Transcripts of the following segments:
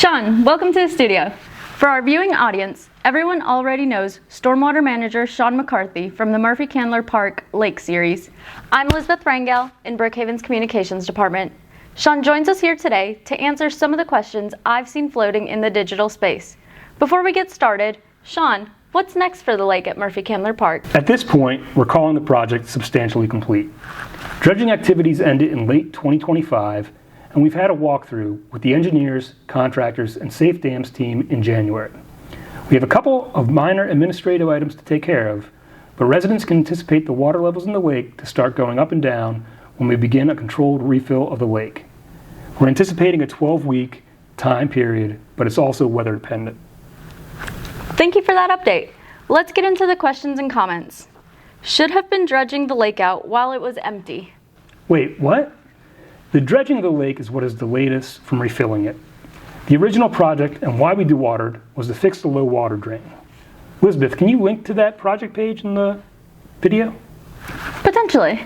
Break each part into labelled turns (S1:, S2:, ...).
S1: Sean, welcome to the studio. For our viewing audience, everyone already knows Stormwater Manager Sean McCarthy from the Murphey Candler Park Lake Series. I'm Elizabeth Rangel in Brookhaven's Communications Department. Sean joins us here today to answer some of the questions I've seen floating in the digital space. Before we get started, Sean, what's next for the lake at Murphey Candler Park?
S2: At this point, we're calling the project substantially complete. Dredging activities ended in late 2025, and we've had a walkthrough with the engineers, contractors, and Safe Dams team in January. We have a couple of minor administrative items to take care of, but residents can anticipate the water levels in the lake to start going up and down when we begin a controlled refill of the lake. We're anticipating a 12-week time period, but it's also weather dependent.
S1: Thank you for that update. Let's get into the questions and comments. Should have been dredging the lake out while it was empty.
S2: Wait, what? The dredging of the lake is what has delayed us from refilling it. The original project and why we dewatered was to fix the low water drain. Elizabeth, can you link to that project page in the video?
S1: Potentially.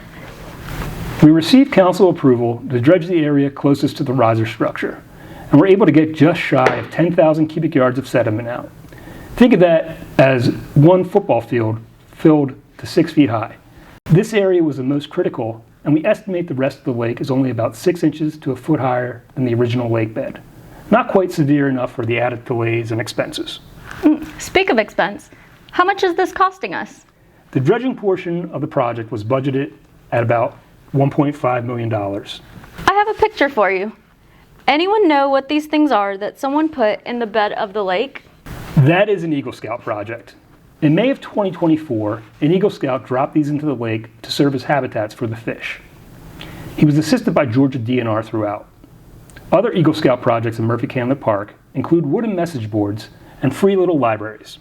S2: We received council approval to dredge the area closest to the riser structure, and we're able to get just shy of 10,000 cubic yards of sediment out. Think of that as one football field filled to 6 feet high. This area was the most critical, and we estimate the rest of the lake is only about 6 inches to a foot higher than the original lake bed. Not quite severe enough for the added delays and expenses.
S1: Speak of expense, how much is this costing us?
S2: The dredging portion of the project was budgeted at about $1.5 million.
S1: I have a picture for you. Anyone know what these things are that someone put in the bed of the lake?
S2: That is an Eagle Scout project. In May of 2024, an Eagle Scout dropped these into the lake to serve as habitats for the fish. He was assisted by Georgia DNR throughout. Other Eagle Scout projects in Murphey Candler Park include wooden message boards and free little libraries.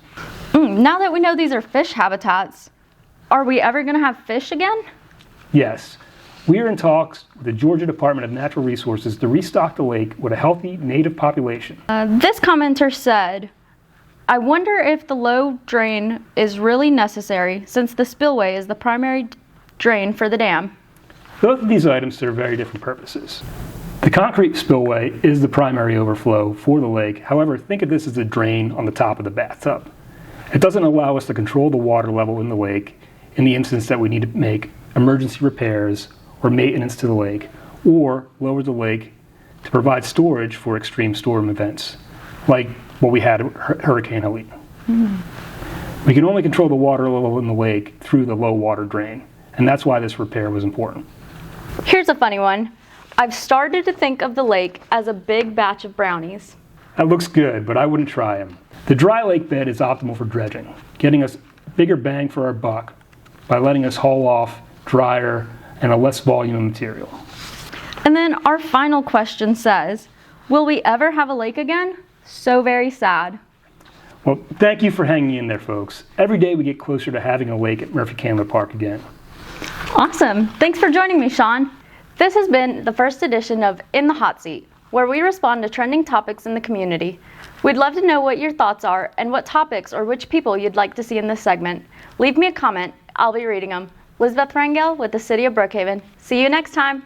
S1: Now that we know these are fish habitats, are we ever going to have fish again?
S2: Yes. We are in talks with the Georgia Department of Natural Resources to restock the lake with a healthy native population.
S1: This commenter said, I wonder if the low drain is really necessary since the spillway is the primary drain for the dam.
S2: Both of these items serve very different purposes. The concrete spillway is the primary overflow for the lake. However, think of this as a drain on the top of the bathtub. It doesn't allow us to control the water level in the lake in the instance that we need to make emergency repairs or maintenance to the lake, or lower the lake to provide storage for extreme storm events, like what we had at Hurricane Helene. We can only control the water level in the lake through the low water drain, and that's why this repair was important.
S1: Here's a funny one. I've started to think of the lake as a big batch of brownies.
S2: That looks good, but I wouldn't try them. The dry lake bed is optimal for dredging, getting us bigger bang for our buck by letting us haul off drier and a less volume of material.
S1: And then our final question says, will we ever have a lake again? So very sad.
S2: Well, thank you for hanging in there, folks. Every day we get closer to having a lake at Murphey Candler Park again.
S1: Awesome. Thanks for joining me, Sean. This has been the first edition of In the Hot Seat, where we respond to trending topics in the community. We'd love to know what your thoughts are and what topics or which people you'd like to see in this segment. Leave me a comment. I'll be reading them. Elizabeth Rangel with the City of Brookhaven. See you next time.